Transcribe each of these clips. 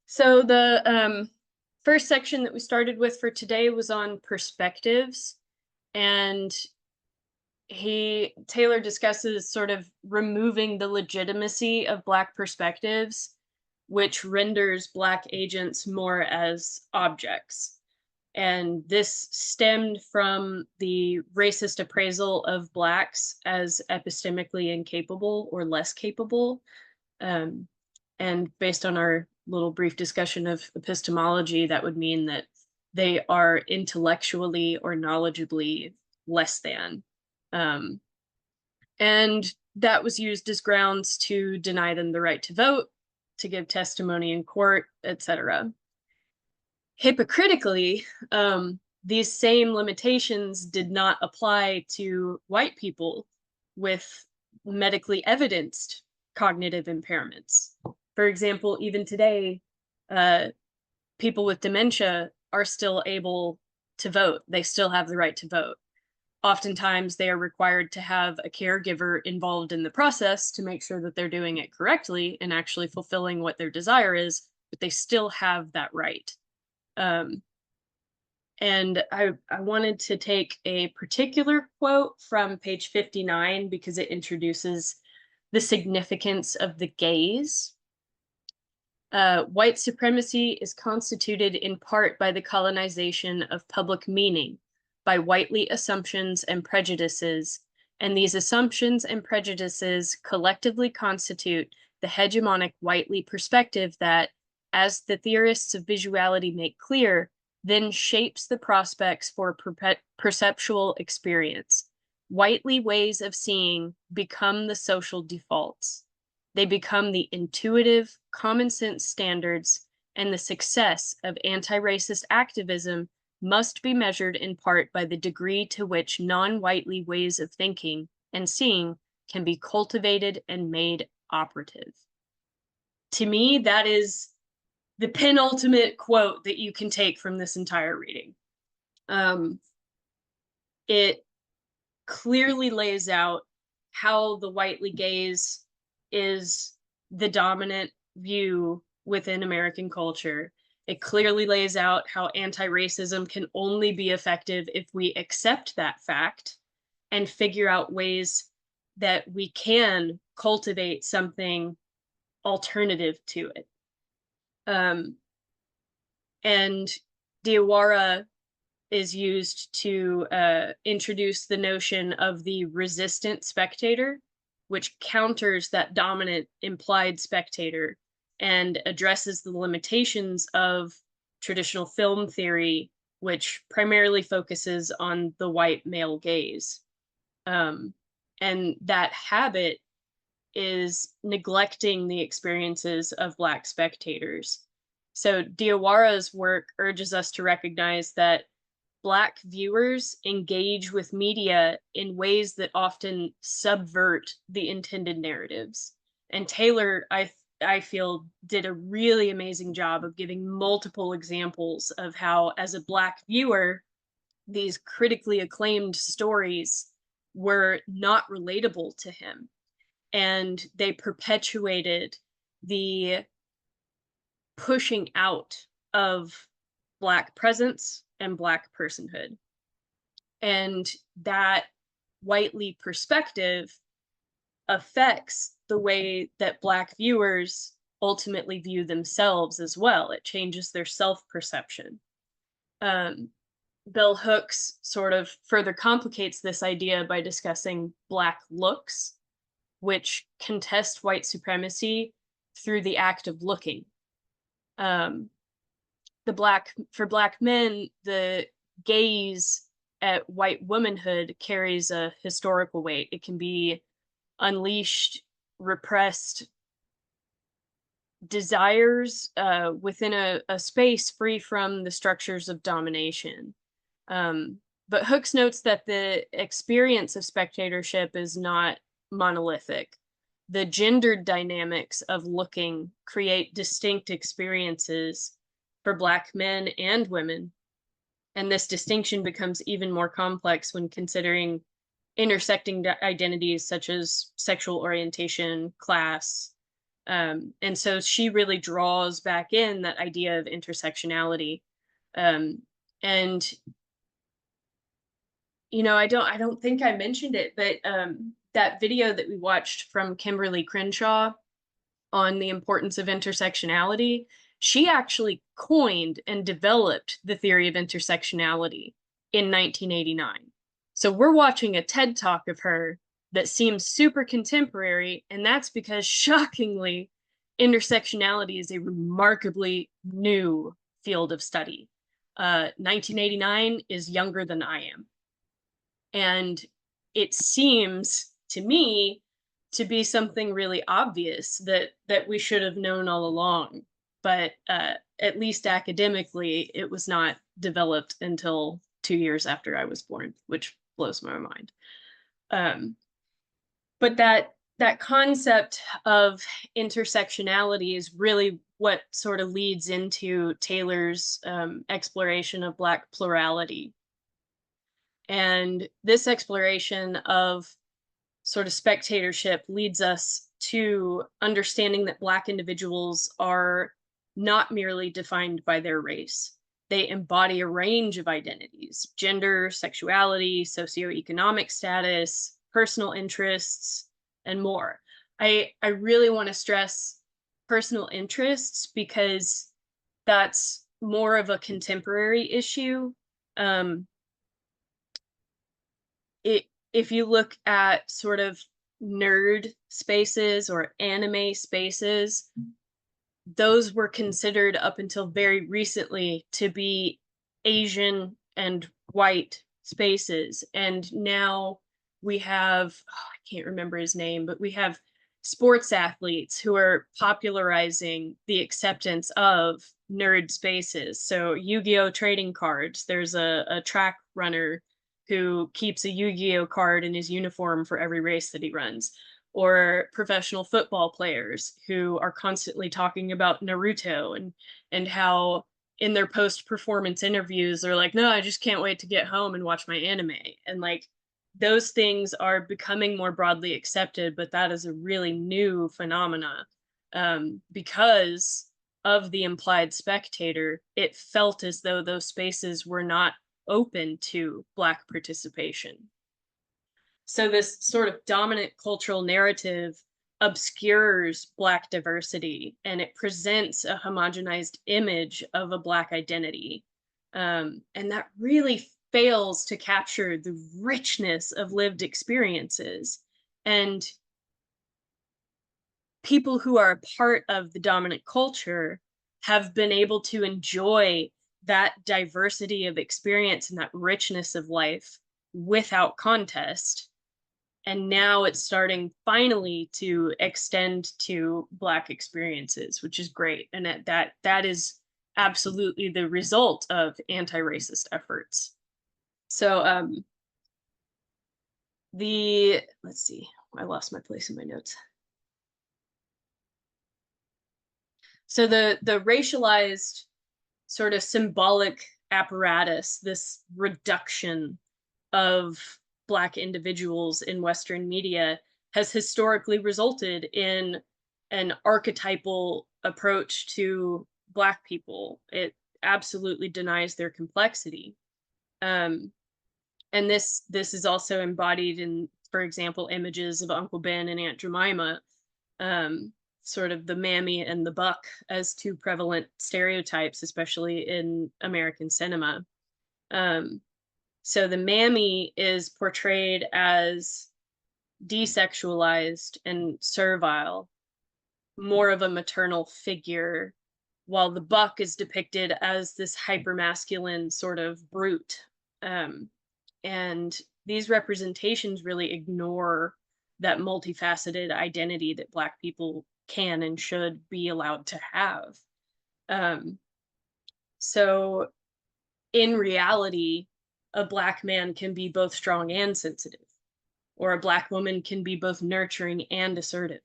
So the first section that we started with for today was on perspectives, and Taylor discusses sort of removing the legitimacy of Black perspectives, which renders Black agents more as objects. And this stemmed from the racist appraisal of Blacks as epistemically incapable or less capable. Um, and based on our little brief discussion of epistemology, that would mean that they are intellectually or knowledgeably less than. Um, and that was used as grounds to deny them the right to vote, to give testimony in court, etc. Hypocritically, these same limitations did not apply to white people with medically evidenced cognitive impairments. For example, even today, uh, people with dementia are still able to vote. They still have the right to vote. Oftentimes, they are required to have a caregiver involved in the process to make sure that they're doing it correctly and actually fulfilling what their desire is, but they still have that right. Um, and I wanted to take a particular quote from page 59 because it introduces the significance of the gaze. White supremacy is constituted in part by the colonization of public meaning, by whitely assumptions and prejudices, and these assumptions and prejudices collectively constitute the hegemonic whitely perspective that, as the theorists of visuality make clear, then shapes the prospects for perceptual experience. Whitely ways of seeing become the social defaults. They become the intuitive, common sense standards, and the success of anti racist activism must be measured in part by the degree to which non whitely ways of thinking and seeing can be cultivated and made operative. To me, that is the penultimate quote that you can take from this entire reading. It clearly lays out how the whitely gaze is the dominant view within American culture. It clearly lays out how anti-racism can only be effective if we accept that fact and figure out ways that we can cultivate something alternative to it. And Diawara is used to introduce the notion of the resistant spectator, which counters that dominant implied spectator and addresses the limitations of traditional film theory, which primarily focuses on the white male gaze. And that habit is neglecting the experiences of Black spectators. So Diawara's work urges us to recognize that Black viewers engage with media in ways that often subvert the intended narratives. And Taylor, I feel, did a really amazing job of giving multiple examples of how, as a Black viewer, these critically acclaimed stories were not relatable to him. And they perpetuated the pushing out of Black presence and Black personhood. And that whitely perspective affects the way that Black viewers ultimately view themselves as well. It changes their self-perception. Bell Hooks sort of further complicates this idea by discussing Black looks, which contest white supremacy through the act of looking. For Black men, the gaze at white womanhood carries a historical weight. It can be unleashed, repressed desires within a space free from the structures of domination. But Hooks notes that the experience of spectatorship is not monolithic. The gendered dynamics of looking create distinct experiences for Black men and women. And this distinction becomes even more complex when considering intersecting identities such as sexual orientation, class, And so she really draws back in that idea of intersectionality. Um, and I don't think I mentioned it, but that video that we watched from Kimberly Crenshaw on the importance of intersectionality, she actually coined and developed the theory of intersectionality in 1989. So we're watching a TED talk of her that seems super contemporary, and that's because shockingly, intersectionality is a remarkably new field of study. 1989 is younger than I am. And it seems to me to be something really obvious that we should have known all along. But at least academically, it was not developed until 2 years after I was born, which blows my mind. Um, but that concept of intersectionality is really what sort of leads into Taylor's exploration of Black plurality. And this exploration of sort of spectatorship leads us to understanding that Black individuals are not merely defined by their race. They embody a range of identities: gender, sexuality, socioeconomic status, personal interests, and more. I really want to stress personal interests because that's more of a contemporary issue. Um, it If you look at sort of nerd spaces or anime spaces, those were considered up until very recently to be Asian and white spaces. And now we have, oh, I can't remember his name, but we have sports athletes who are popularizing the acceptance of nerd spaces. So Yu-Gi-Oh trading cards, there's a track runner who keeps a Yu-Gi-Oh card in his uniform for every race that he runs, or professional football players who are constantly talking about Naruto and how in their post performance interviews they're like, no, I just can't wait to get home and watch my anime. And like those things are becoming more broadly accepted, but that is a really new phenomena, because of the implied spectator. It felt as though those spaces were not open to Black participation. So this sort of dominant cultural narrative obscures Black diversity and it presents a homogenized image of a Black identity. And that really fails to capture the richness of lived experiences. And people who are a part of the dominant culture have been able to enjoy that diversity of experience and that richness of life without contest. And now it's starting finally to extend to Black experiences, which is great. And that is absolutely the result of anti-racist efforts. So the let's see, I lost my place in my notes. So the racialized sort of symbolic apparatus, this reduction of Black individuals in Western media, has historically resulted in an archetypal approach to Black people. It absolutely denies their complexity. Um, and this is also embodied in, for example, images of Uncle Ben and Aunt Jemima, um, sort of the mammy and the buck as two prevalent stereotypes, especially in American cinema. Um, so the mammy is portrayed as desexualized and servile, more of a maternal figure, while the buck is depicted as this hypermasculine sort of brute. Um, and these representations really ignore that multifaceted identity that Black people can and should be allowed to have. Um, so in reality, a Black man can be both strong and sensitive, or a Black woman can be both nurturing and assertive.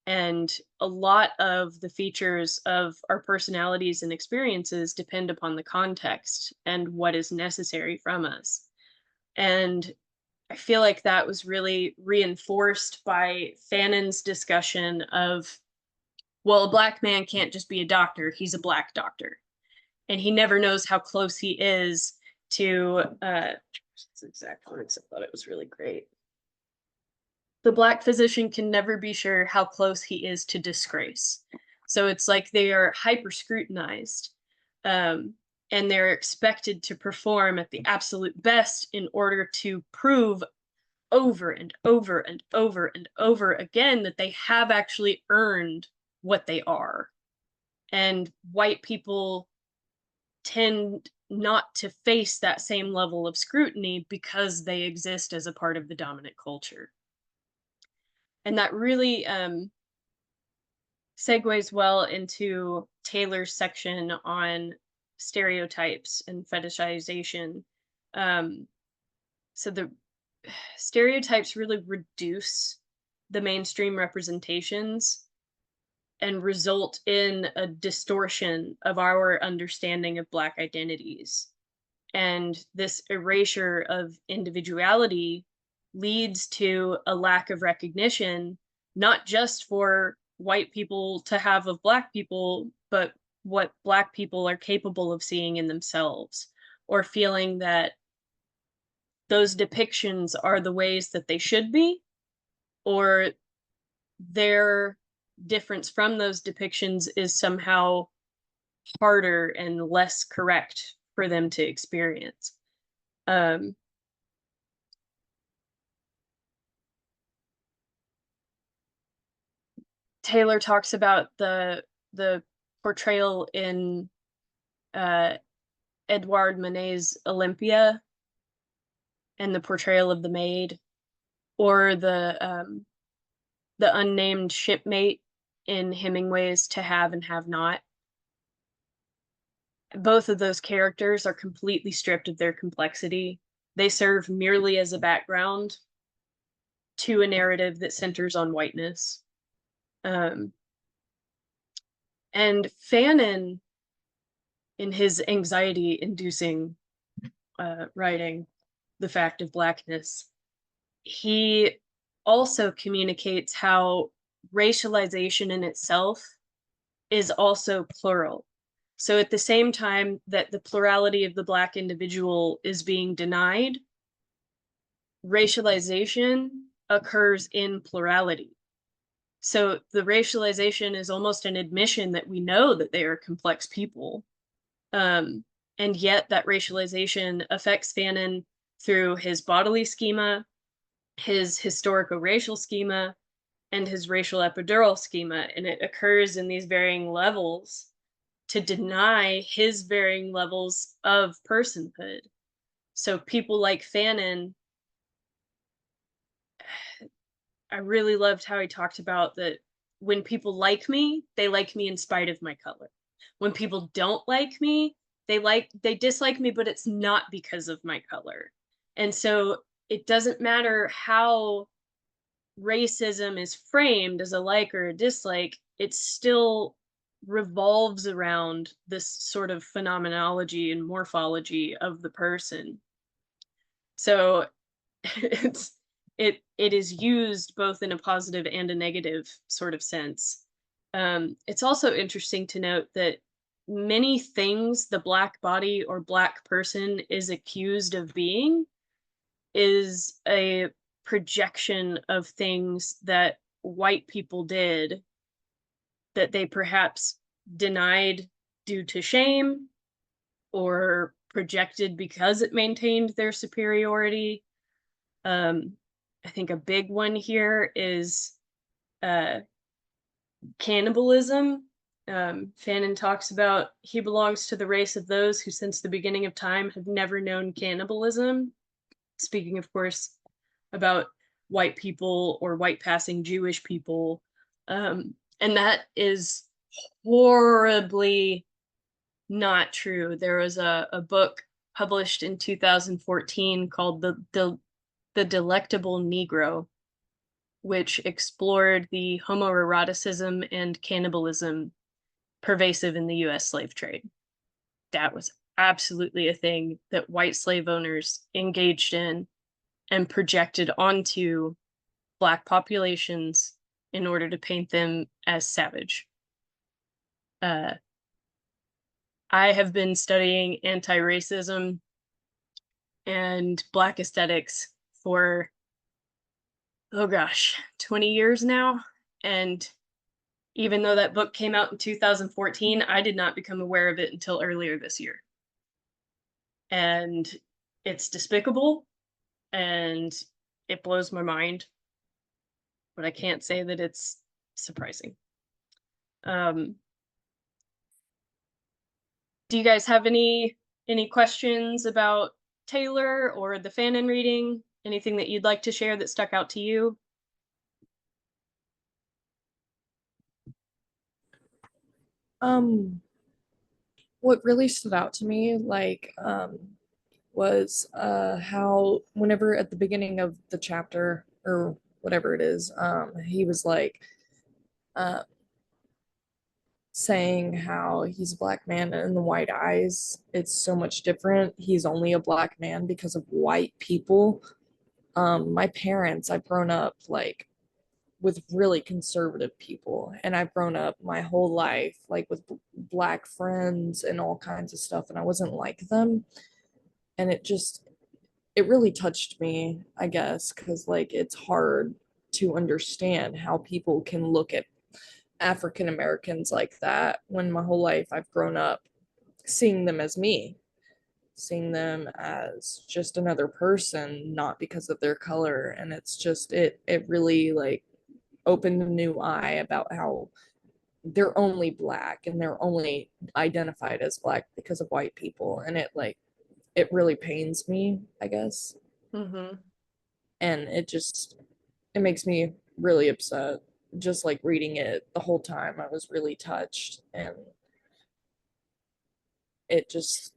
And a lot of the features of our personalities and experiences depend upon the context and what is necessary from us. And I feel like that was really reinforced by Fanon's discussion of well, a black man can't just be a doctor, he's a black doctor. And he never knows how close he is to his exact words. I thought it was really great. The black physician can never be sure how close he is to disgrace. So it's like they are hyper scrutinized, um, and they're expected to perform at the absolute best in order to prove over and over and over and over again that they have actually earned what they are. And white people tend not to face that same level of scrutiny because they exist as a part of the dominant culture. And that really segues well into Taylor's section on stereotypes and fetishization. Um, so the stereotypes really reduce the mainstream representations and result in a distortion of our understanding of Black identities. And this erasure of individuality leads to a lack of recognition, not just for white people to have of Black people, but what Black people are capable of seeing in themselves, or feeling that those depictions are the ways that they should be, or their difference from those depictions is somehow harder and less correct for them to experience. Um, Taylor talks about the portrayal in uh, Edouard Manet's Olympia and the portrayal of the maid, or the unnamed shipmate in Hemingway's To Have and Have Not. Both of those characters are completely stripped of their complexity. They serve merely as a background to a narrative that centers on whiteness. Um, and Fanon, in his anxiety inducing writing, The Fact of Blackness, he also communicates how racialization in itself is also plural. So at the same time that the plurality of the Black individual is being denied, racialization occurs in plurality. So the racialization is almost an admission that we know that they are complex people. Um, and yet that racialization affects Fanon through his bodily schema, his historical racial schema, and his racial epidural schema. And it occurs in these varying levels to deny his varying levels of personhood. So people like Fanon, I really loved how he talked about that when people like me, they like me in spite of my color. When people don't like me, they dislike me, but it's not because of my color. And so it doesn't matter how racism is framed as a like or a dislike, it still revolves around this sort of phenomenology and morphology of the person. So it's it is used both in a positive and a negative sort of sense. It's also interesting to note that many things the Black body or Black person is accused of being is a projection of things that white people did that they perhaps denied due to shame or projected because it maintained their superiority. I think a big one here is uh, cannibalism. Fanon talks about he belongs to the race of those who since the beginning of time have never known cannibalism. Speaking, of course, about white people or white passing Jewish people. And that is horribly not true. There was a book published in 2014 called The Delectable Negro, which explored the homoeroticism and cannibalism pervasive in the US slave trade. That was absolutely a thing that white slave owners engaged in and projected onto Black populations in order to paint them as savage. Uh, I have been studying anti-racism and Black aesthetics for, oh gosh, 20 years now. And even though that book came out in 2014, I did not become aware of it until earlier this year. And it's despicable and it blows my mind, but I can't say that it's surprising. Um, do you guys have any questions about Taylor or the Fanon reading? Anything that you'd like to share that stuck out to you? Um, what really stood out to me, was how whenever at the beginning of the chapter or whatever it is, he was like uh saying how he's a black man and the white eyes, it's so much different. He's only a black man because of white people. My parents, I've grown up like with really conservative people, and I've grown up my whole life like with black friends and all kinds of stuff, and I wasn't like them. And it really touched me, I guess, because like it's hard to understand how people can look at African Americans like that when my whole life I've grown up seeing them as me, seeing them as just another person, not because of their color. And it's just it really like opened a new eye about how they're only black and they're only identified as black because of white people. And it really pains me, I guess. Mm-hmm. And it makes me really upset. Just like reading it the whole time, I was really touched, and it just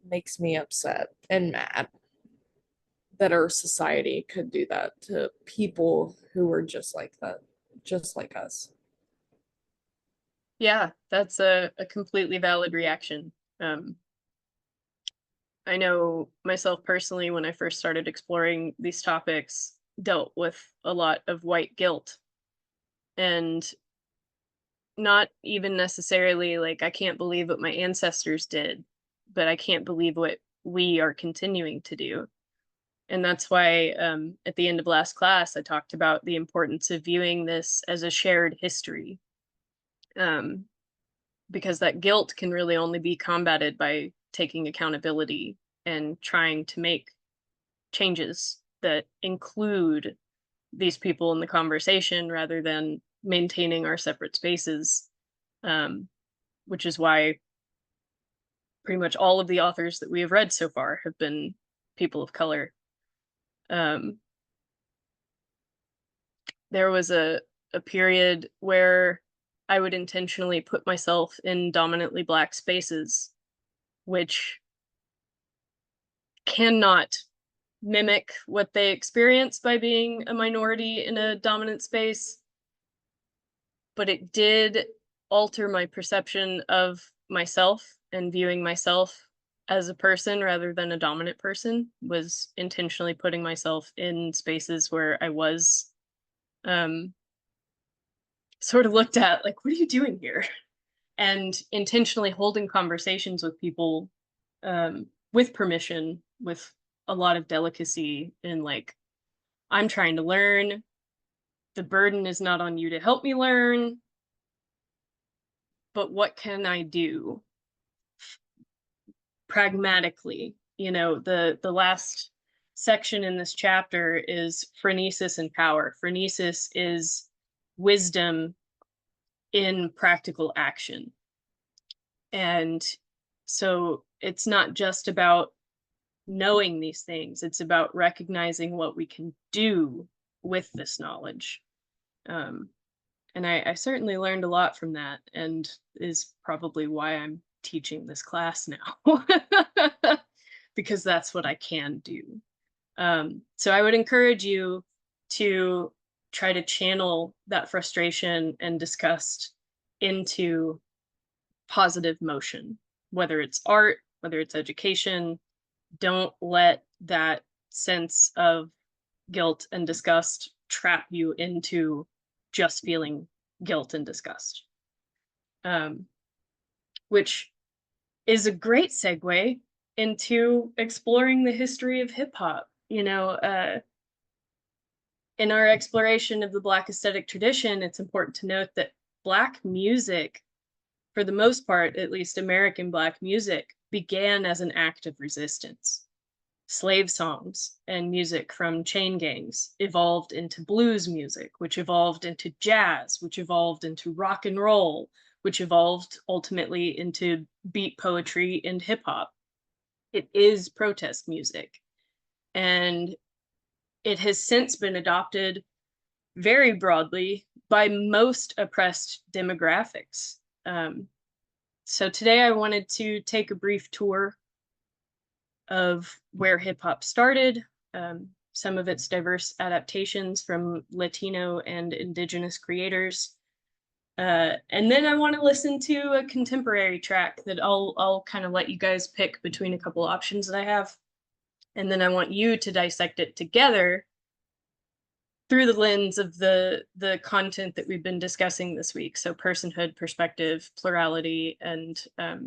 makes me upset and mad that our society could do that to people who are just like that, just like us. Yeah, that's a completely valid reaction. Um, I know myself personally, when I first started exploring these topics, dealt with a lot of white guilt and not even necessarily like, I can't believe what my ancestors did, but I can't believe what we are continuing to do. And that's why at the end of last class, I talked about the importance of viewing this as a shared history. Um, because that guilt can really only be combated by taking accountability and trying to make changes that include these people in the conversation rather than maintaining our separate spaces, um, which is why pretty much all of the authors that we have read so far have been people of color. Um, there was a period where I would intentionally put myself in dominantly black spaces, which cannot mimic what they experience by being a minority in a dominant space, but it did alter my perception of myself and viewing myself as a person rather than a dominant person. Was intentionally putting myself in spaces where I was um sort of looked at like, what are you doing here? And intentionally holding conversations with people with permission, with a lot of delicacy, and like, I'm trying to learn. The burden is not on you to help me learn, but what can I do pragmatically? You know, the last section in this chapter is phronesis and power. Phronesis is wisdom in practical action. And so it's not just about knowing these things, it's about recognizing what we can do with this knowledge. Um, and I certainly learned a lot from that, and is probably why I'm teaching this class now, because that's what I can do. So I would encourage you to try to channel that frustration and disgust into positive motion, whether it's art, whether it's education. Don't let that sense of guilt and disgust trap you into just feeling guilt and disgust. um, which is a great segue into exploring the history of hip hop. In our exploration of the Black aesthetic tradition, it's important to note that Black music, for the most part, at least American Black music, began as an act of resistance. Slave songs and music from chain gangs evolved into blues music, which evolved into jazz, which evolved into rock and roll, which evolved ultimately into beat poetry and hip hop. It is protest music. And it has since been adopted very broadly by most oppressed demographics. So today I wanted to take a brief tour of where hip hop started, some of its diverse adaptations from Latino and Indigenous creators. And then I want to listen to a contemporary track that I'll kind of let you guys pick between a couple options that I have. And then I want you to dissect it together through the lens of the content that we've been discussing this week. So personhood, perspective, plurality, and oh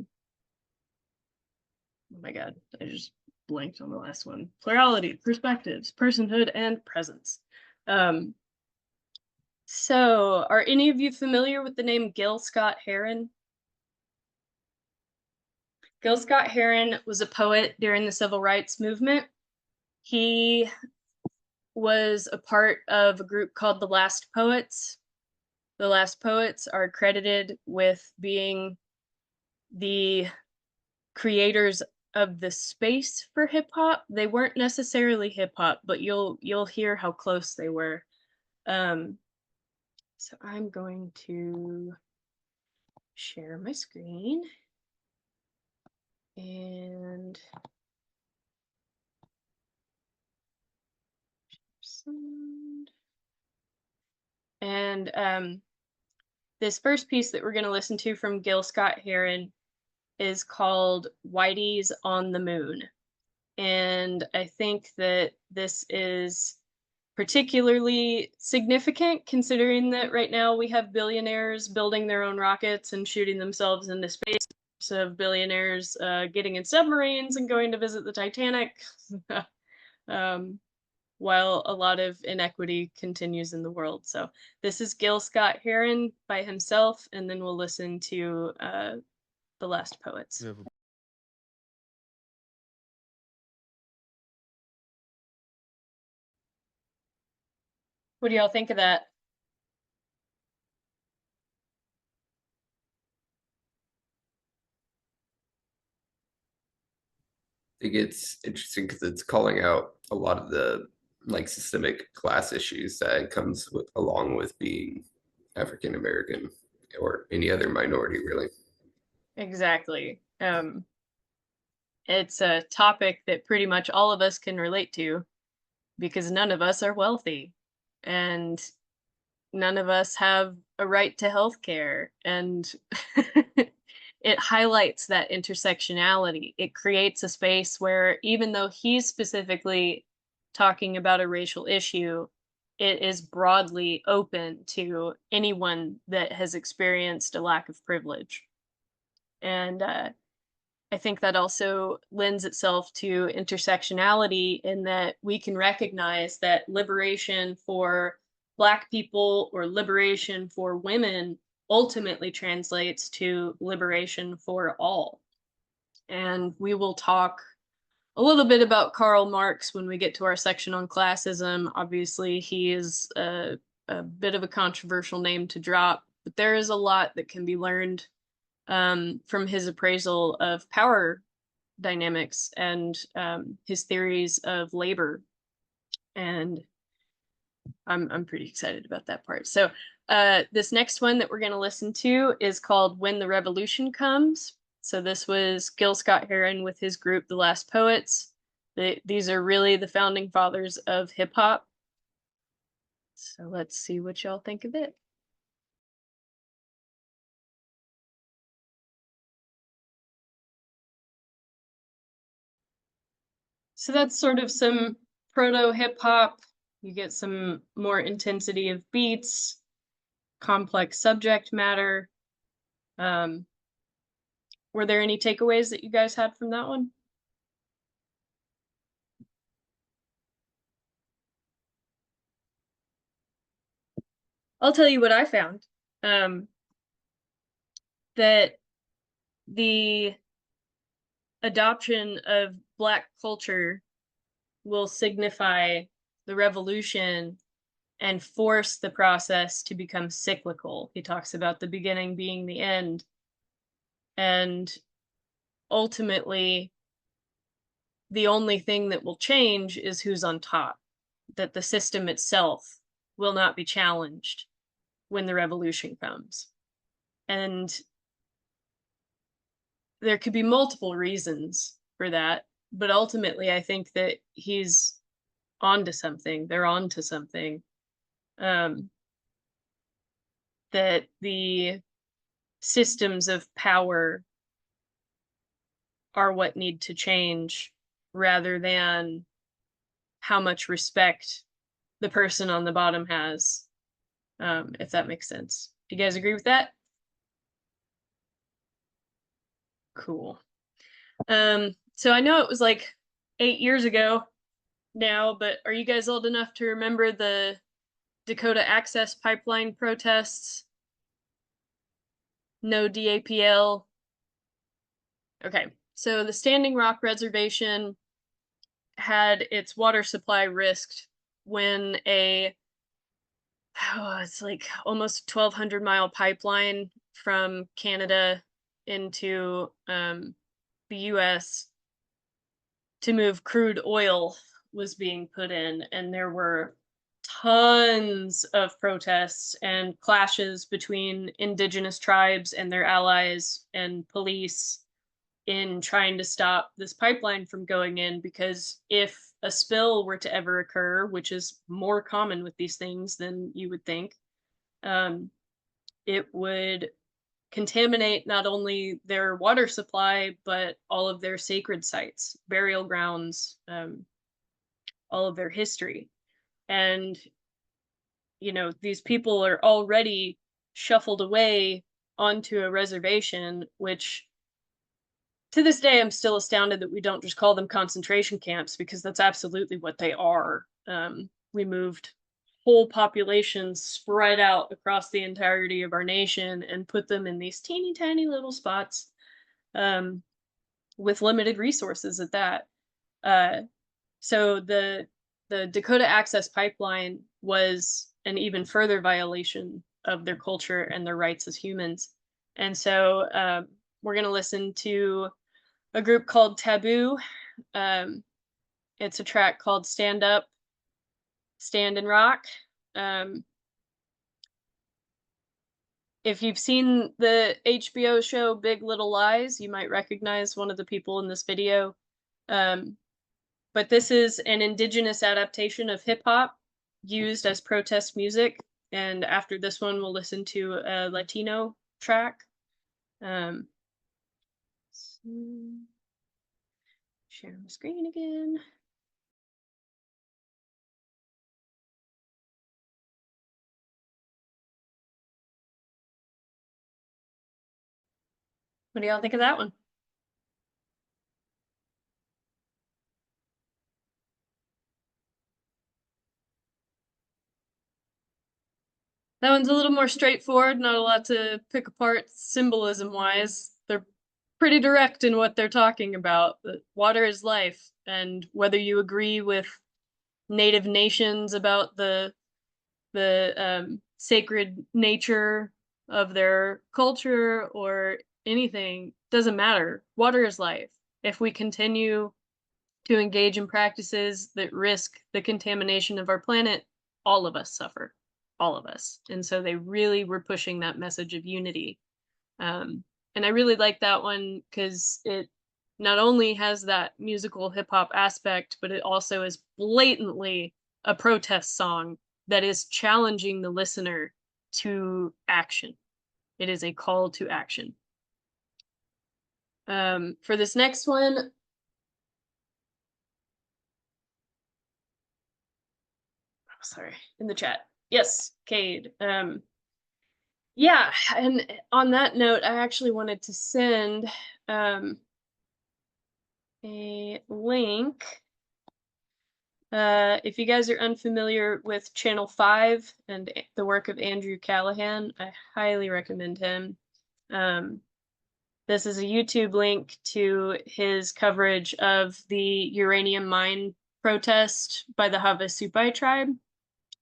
my God, I just blanked on the last one. Plurality, perspectives, personhood, and presence. So are any of you familiar with the name Gil Scott-Heron? Gil Scott-Heron was a poet during the civil rights movement. He was a part of a group called the Last Poets. The Last Poets are credited with being the creators of the space for hip hop. They weren't necessarily hip hop, but you'll hear how close they were. So I'm going to share my screen and this first piece that we're going to listen to from Gil Scott-Heron is called Whitey's on the Moon. And I think that this is particularly significant considering that right now we have billionaires building their own rockets and shooting themselves into space, of billionaires getting in submarines and going to visit the Titanic, while a lot of inequity continues in the world. So this is Gil Scott-Heron by himself, and then we'll listen to The Last Poets. What do y'all think of that? I think it's interesting because it's calling out a lot of the like systemic class issues that comes along with being African American or any other minority, really. Exactly. It's a topic that pretty much all of us can relate to because none of us are wealthy and none of us have a right to health care. And it highlights that intersectionality. It creates a space where even though he's specifically talking about a racial issue, it is broadly open to anyone that has experienced a lack of privilege. And I think that also lends itself to intersectionality in that we can recognize that liberation for Black people or liberation for women ultimately translates to liberation for all. And we will talk a little bit about Karl Marx when we get to our section on classism. Obviously, he is a bit of a controversial name to drop, but there is a lot that can be learned from his appraisal of power dynamics and his theories of labor. And I'm pretty excited about that part. So this next one that we're going to listen to is called When the Revolution Comes. So this was Gil Scott-Heron with his group, The Last Poets. These are really the founding fathers of hip hop. So let's see what y'all think of it. So that's sort of some proto hip hop. You get some more intensity of beats, complex subject matter. Um, were there any takeaways that you guys had from that one? I'll tell you what I found. That the adoption of Black culture will signify the revolution and force the process to become cyclical. He talks about the beginning being the end. And ultimately, the only thing that will change is who's on top, that the system itself will not be challenged when the revolution comes. And there could be multiple reasons for that, but ultimately, I think that he's onto something. They're onto something. Um, that the systems of power are what need to change rather than how much respect the person on the bottom has, if that makes sense. Do you guys agree with that? Cool. So I know it was like 8 years ago now, but are you guys old enough to remember the Dakota Access Pipeline protests? No DAPL. Okay, so the Standing Rock Reservation had its water supply risked when it's like almost 1,200-mile pipeline from Canada into the US to move crude oil was being put in, and there were tons of protests and clashes between indigenous tribes and their allies and police in trying to stop this pipeline from going in, because if a spill were to ever occur, which is more common with these things than you would think, um, it would contaminate not only their water supply, but all of their sacred sites, burial grounds, all of their history. And, these people are already shuffled away onto a reservation, which to this day, I'm still astounded that we don't just call them concentration camps, because that's absolutely what they are. We moved whole populations spread out across the entirety of our nation and put them in these teeny tiny little spots, um, with limited resources at that. Uh, so the Dakota Access Pipeline was an even further violation of their culture and their rights as humans. And so we're going to listen to a group called Taboo. Um, it's a track called Stand Up, Stand and Rock. Um, if you've seen the HBO show Big Little Lies, you might recognize one of the people in this video. Um, but this is an indigenous adaptation of hip hop used as protest music. And after this one, we'll listen to a Latino track. Share my screen again. What do y'all think of that one? That one's a little more straightforward, not a lot to pick apart symbolism wise. They're pretty direct in what they're talking about. That water is life, and whether you agree with native nations about the sacred nature of their culture or anything, doesn't matter. Water is life. If we continue to engage in practices that risk the contamination of our planet, all of us suffer, all of us. And so they really were pushing that message of unity. And I really like that one because it not only has that musical hip hop aspect, but it also is blatantly a protest song that is challenging the listener to action. It is a call to action. For this next one, sorry, in the chat. Yes, Cade. Yeah, and on that note, I actually wanted to send a link. If you guys are unfamiliar with Channel 5 and the work of Andrew Callahan, I highly recommend him. This is a YouTube link to his coverage of the uranium mine protest by the Havasupai tribe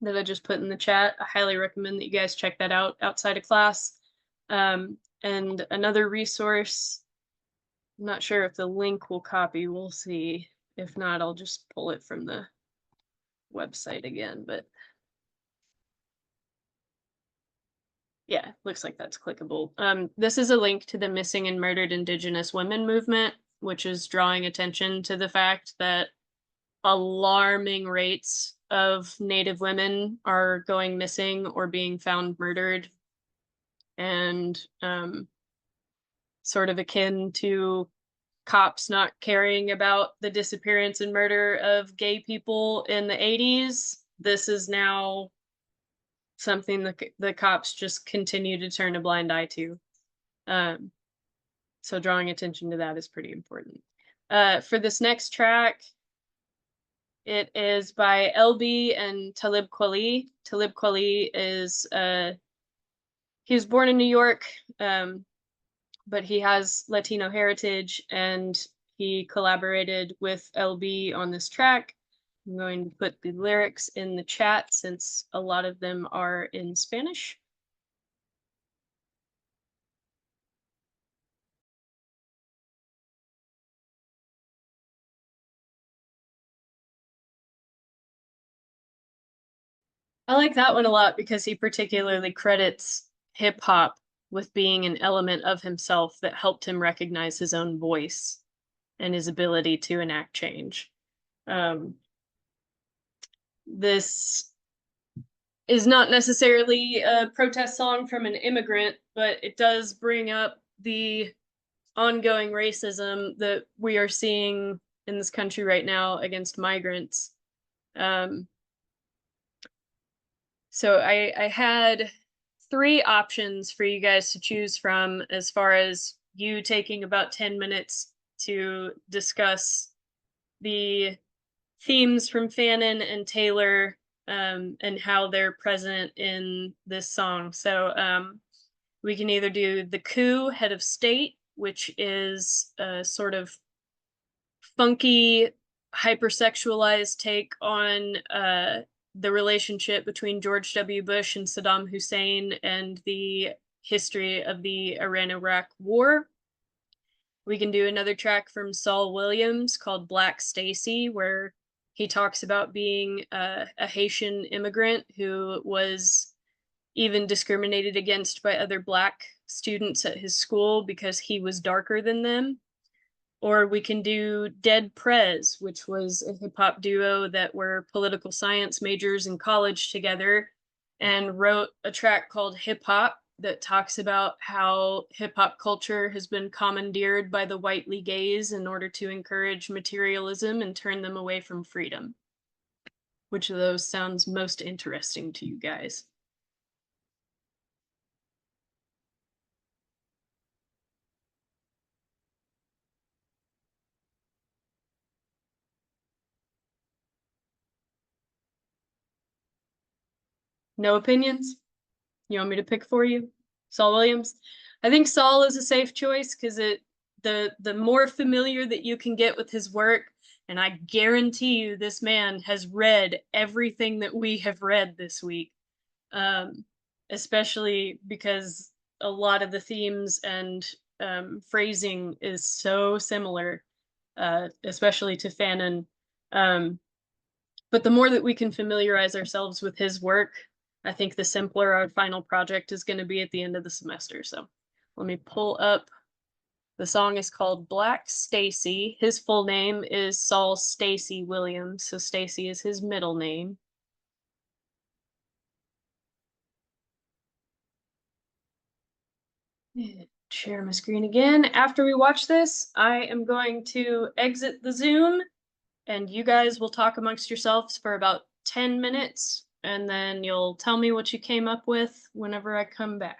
that I just put in the chat. I highly recommend that you guys check that out outside of class. And another resource, I'm not sure if the link will copy, we'll see. If not, I'll just pull it from the website again, but yeah, looks like that's clickable. This is a link to the Missing and Murdered Indigenous Women movement, which is drawing attention to the fact that alarming rates of Native women are going missing or being found murdered, and sort of akin to cops not caring about the disappearance and murder of gay people in the 80s. This is now something that the cops just continue to turn a blind eye to. So drawing attention to that is pretty important. For this next track, it is by LB and Talib Kweli. Talib Kweli is he was born in New York, but he has Latino heritage, and he collaborated with LB on this track. I'm going to put the lyrics in the chat since a lot of them are in Spanish. I like that one a lot because he particularly credits hip hop with being an element of himself that helped him recognize his own voice and his ability to enact change. This is not necessarily a protest song from an immigrant, but it does bring up the ongoing racism that we are seeing in this country right now against migrants. So I had 3 options for you guys to choose from, as far as you taking about 10 minutes to discuss the themes from Fannin and Taylor, and how they're present in this song. So we can either do The Coup, Head of State, which is a sort of funky, hypersexualized take on the relationship between George W. Bush and Saddam Hussein and the history of the Iran-Iraq War. We can do another track from Saul Williams called Black Stacy, where he talks about being a Haitian immigrant who was even discriminated against by other Black students at his school because he was darker than them. Or we can do Dead Prez, which was a hip hop duo that were political science majors in college together and wrote a track called Hip Hop that talks about how hip hop culture has been commandeered by the whitely gaze in order to encourage materialism and turn them away from freedom. Which of those sounds most interesting to you guys? No opinions? You want me to pick for you? Saul Williams? I think Saul is a safe choice because the more familiar that you can get with his work, and I guarantee you this man has read everything that we have read this week, especially because a lot of the themes and phrasing is so similar, especially to Fannin. But the more that we can familiarize ourselves with his work, I think the simpler our final project is going to be at the end of the semester. So let me pull up. The song is called Black Stacy. His full name is Saul Stacy Williams, so Stacy is his middle name. Share my screen again. After we watch this, I am going to exit the Zoom, and you guys will talk amongst yourselves for about 10 minutes, and then you'll tell me what you came up with whenever I come back.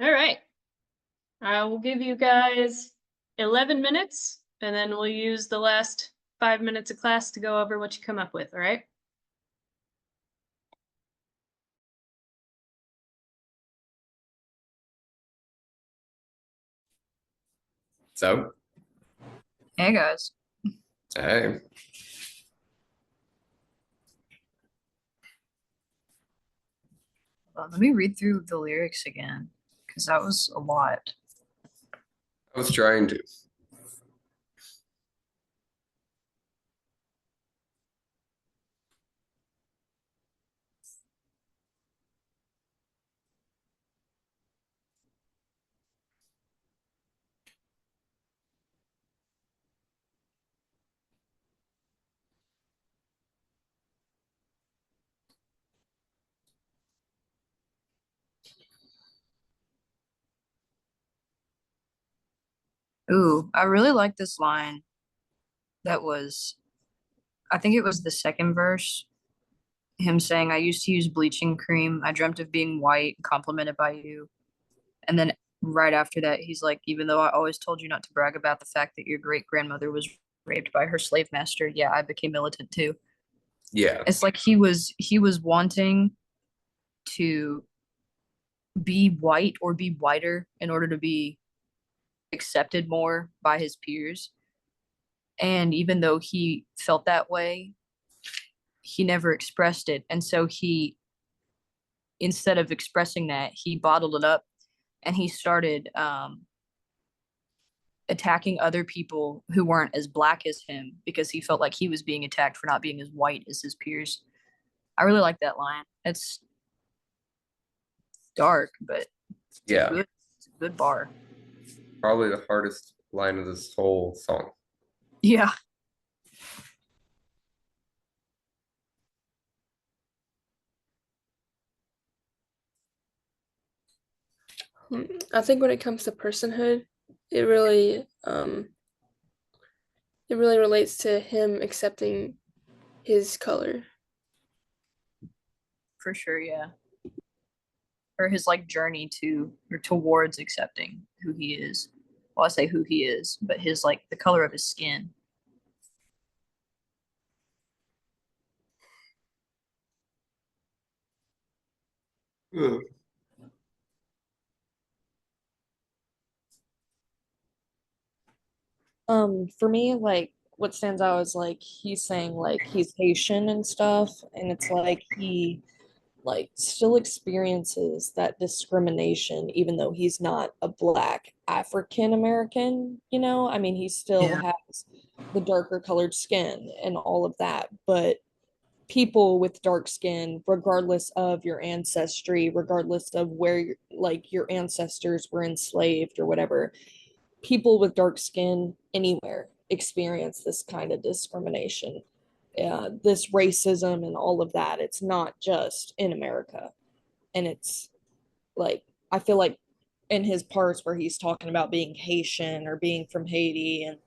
All right. I will give you guys 11 minutes, and then we'll use the last 5 minutes of class to go over what you come up with, all right? So, Hey guys. hey, Let me read through the lyrics again, because that was a lot. I was trying to. Ooh, I really like this line that was, I think it was the second verse, him saying, I used to use bleaching cream. I dreamt of being white, complimented by you. And then right after that, he's like, even though I always told you not to brag about the fact that your great grandmother was raped by her slave master, yeah, I became militant too. Yeah, It's like he was wanting to be white or be whiter in order to be accepted more by his peers. And even though he felt that way, he never expressed it. And so he, instead of expressing that, he bottled it up and he started attacking other people who weren't as black as him because he felt like he was being attacked for not being as white as his peers. I really like that line. It's dark, but yeah, it's a good bar. probably the hardest line of this whole song. Yeah. I think when it comes to personhood, it really it really relates to him accepting his color. For sure, yeah. Or his like journey to or towards accepting who he is. Well, I say who he is, but his like the color of his skin. Ugh. For me, like what stands out is like he's saying like he's Haitian and stuff, and it's like he like still experiences that discrimination even though he's not a black African American, you know? I mean, he still Yeah. has the darker colored skin and all of that, but people with dark skin, regardless of your ancestry, regardless of where like your ancestors were enslaved or whatever, people with dark skin anywhere experience this kind of discrimination, this racism and all of that. It's not just in America. And it's like, I feel like in his parts where he's talking about being Haitian or being from Haiti and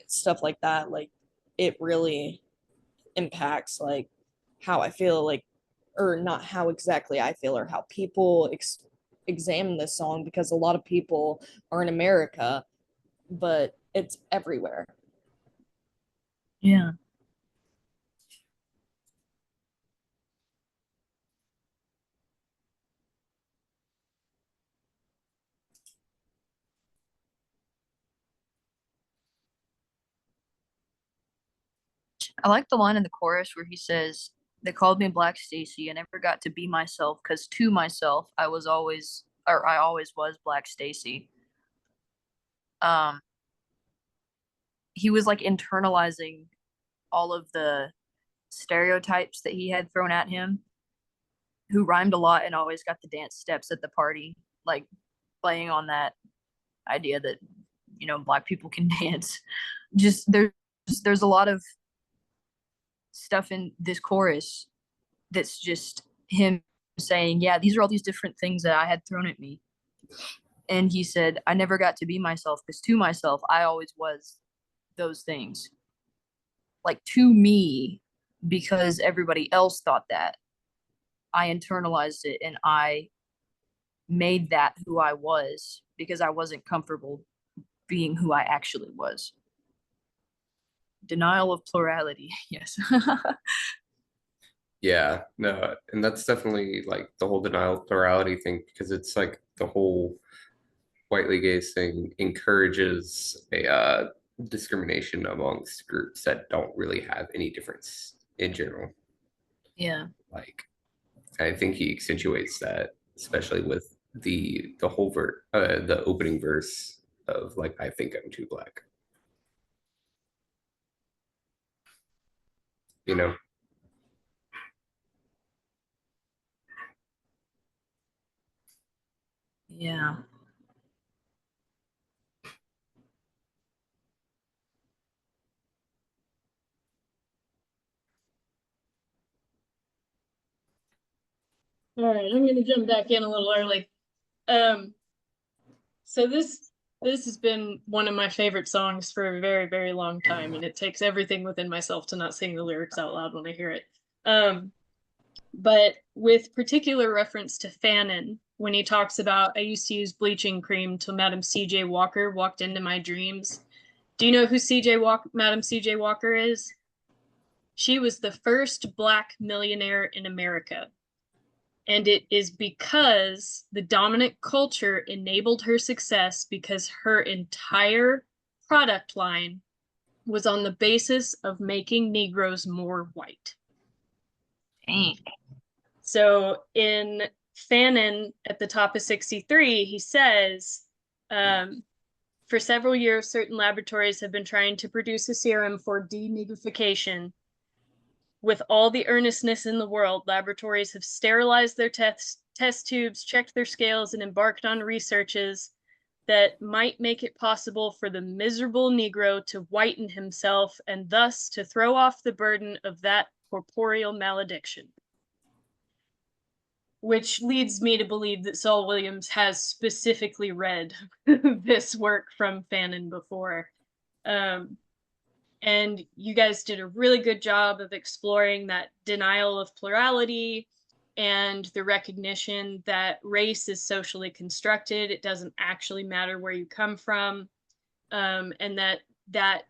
stuff like that, like it really impacts like how I feel, like, or not how exactly I feel, or how people examine this song, because a lot of people are in America, but it's everywhere. Yeah. I like the line in the chorus where he says, they called me Black Stacy. I never got to be myself because to myself I always was Black Stacy. Um he was like internalizing all of the stereotypes that he had thrown at him, who rhymed a lot and always got the dance steps at the party, like playing on that idea that black people can dance. Just there's a lot of stuff in this chorus that's just him saying, yeah, these are all these different things that I had thrown at me. And he said, I never got to be myself because to myself, I always was those things. Like to me, because everybody else thought that, I internalized it and I made that who I was because I wasn't comfortable being who I actually was. Denial of plurality, yes. Yeah, no, and that's definitely like the whole denial of plurality thing, because it's like the whole whitely gaze thing encourages a discrimination amongst groups that don't really have any difference in general. Yeah. Like, I think he accentuates that, especially with the whole the opening verse of like, I think I'm too black. You know? Yeah. All right, I'm gonna jump back in a little early. So this has been one of my favorite songs for a very, very long time, and it takes everything within myself to not sing the lyrics out loud when I hear it. But with particular reference to Fanon, when he talks about, I used to use bleaching cream till Madam C.J. Walker walked into my dreams. Do you know who Madam C.J. Walker is? She was the first Black millionaire in America. And it is because the dominant culture enabled her success, because her entire product line was on the basis of making Negroes more white. Dang. So in Fanon, at the top of 63, he says, for several years, certain laboratories have been trying to produce a serum for denigrification. With all the earnestness in the world, laboratories have sterilized their test tubes, checked their scales, and embarked on researches that might make it possible for the miserable Negro to whiten himself and thus to throw off the burden of that corporeal malediction. Which leads me to believe that Saul Williams has specifically read this work from Fanon before. And you guys did a really good job of exploring that denial of plurality and the recognition that race is socially constructed. It doesn't actually matter where you come from. And that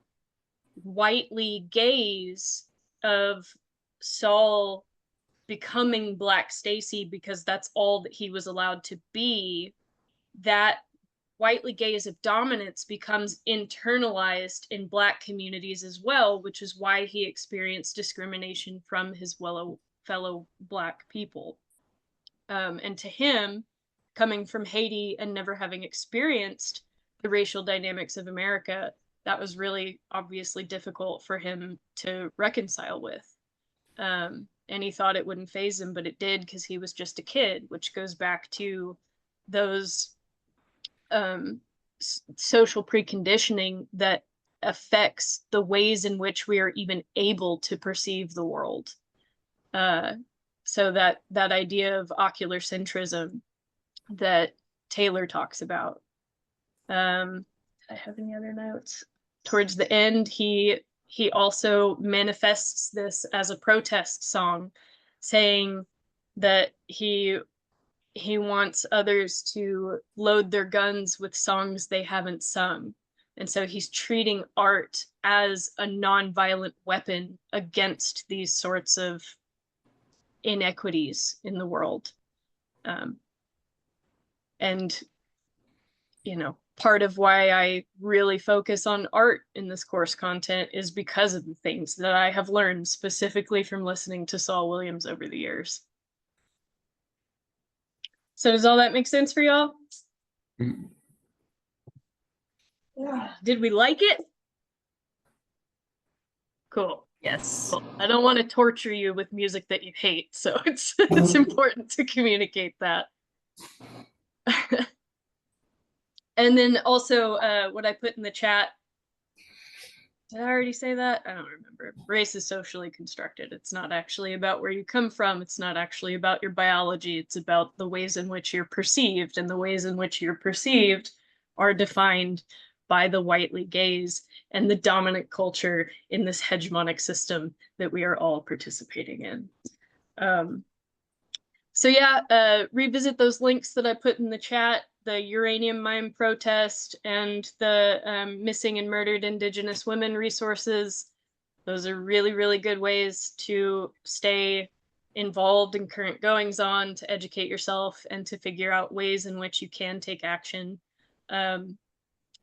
whitely gaze of Saul becoming Black Stacy because that's all that he was allowed to be, that whitely gaze of dominance becomes internalized in Black communities as well, which is why he experienced discrimination from his fellow Black people. And to him, coming from Haiti and never having experienced the racial dynamics of America, that was really obviously difficult for him to reconcile with. And he thought it wouldn't phase him, but it did, because he was just a kid, which goes back to those social preconditioning that affects the ways in which we are even able to perceive the world. So that idea of ocular centrism that Taylor talks about. Did I have any other notes? Towards the end, he also manifests this as a protest song, saying that he wants others to load their guns with songs they haven't sung. And so he's treating art as a nonviolent weapon against these sorts of inequities in the world. And, you know, part of why I really focus on art in this course content is because of the things that I have learned specifically from listening to Saul Williams over the years. So does all that make sense for y'all? Yeah. Did we like it? Cool. Yes. Cool. I don't want to torture you with music that you hate, so it's important to communicate that. And then also what I put in the chat, did I already say that? I don't remember. Race is socially constructed. It's not actually about where you come from. It's not actually about your biology. It's about the ways in which you're perceived, and the ways in which you're perceived are defined by the whitely gaze and the dominant culture in this hegemonic system that we are all participating in. So yeah, revisit those links that I put in the chat, the uranium mine protest and the missing and murdered Indigenous women resources. Those are really, really good ways to stay involved in current goings on, to educate yourself, and to figure out ways in which you can take action.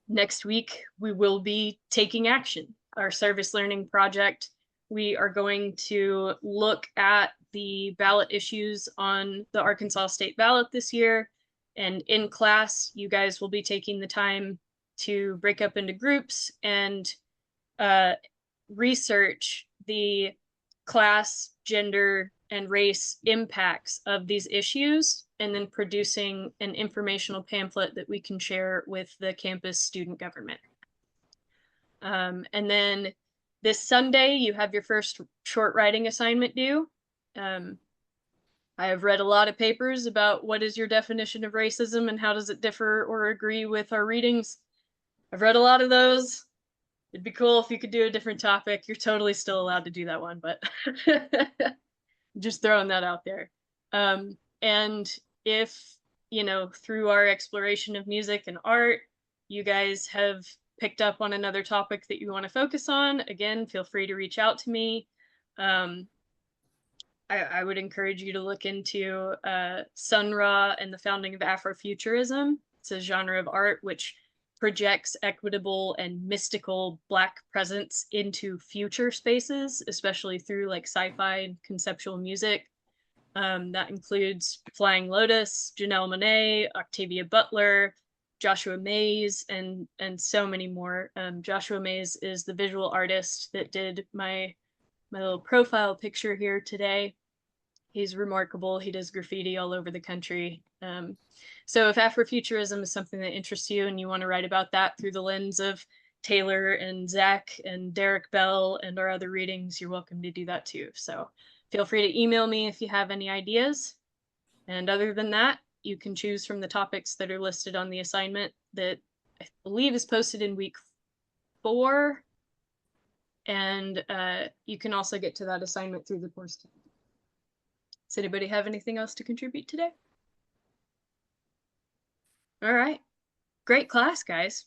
Next week, we will be taking action. Our service learning project, we are going to look at the ballot issues on the Arkansas state ballot this year. And in class, you guys will be taking the time to break up into groups and research the class, gender, and race impacts of these issues, and then producing an informational pamphlet that we can share with the campus student government. And then this Sunday, you have your first short writing assignment due. I have read a lot of papers about what is your definition of racism and how does it differ or agree with our readings. I've read a lot of those. It'd be cool if you could do a different topic. You're totally still allowed to do that one, but just throwing that out there. And if, you know, through our exploration of music and art, you guys have picked up on another topic that you want to focus on, again, feel free to reach out to me. I would encourage you to look into Sun Ra and the founding of Afrofuturism. It's a genre of art which projects equitable and mystical Black presence into future spaces, especially through like sci-fi and conceptual music. That includes Flying Lotus, Janelle Monáe, Octavia Butler, Joshua Mays, and so many more. Joshua Mays is the visual artist that did my little profile picture here today. He's remarkable. He does graffiti all over the country. So if Afrofuturism is something that interests you and you want to write about that through the lens of Taylor and Zach and Derek Bell and our other readings, you're welcome to do that too. So feel free to email me if you have any ideas. And other than that, you can choose from the topics that are listed on the assignment that I believe is posted in week 4. And you can also get to that assignment through the course tab. Does anybody have anything else to contribute today? All right. Great class, guys.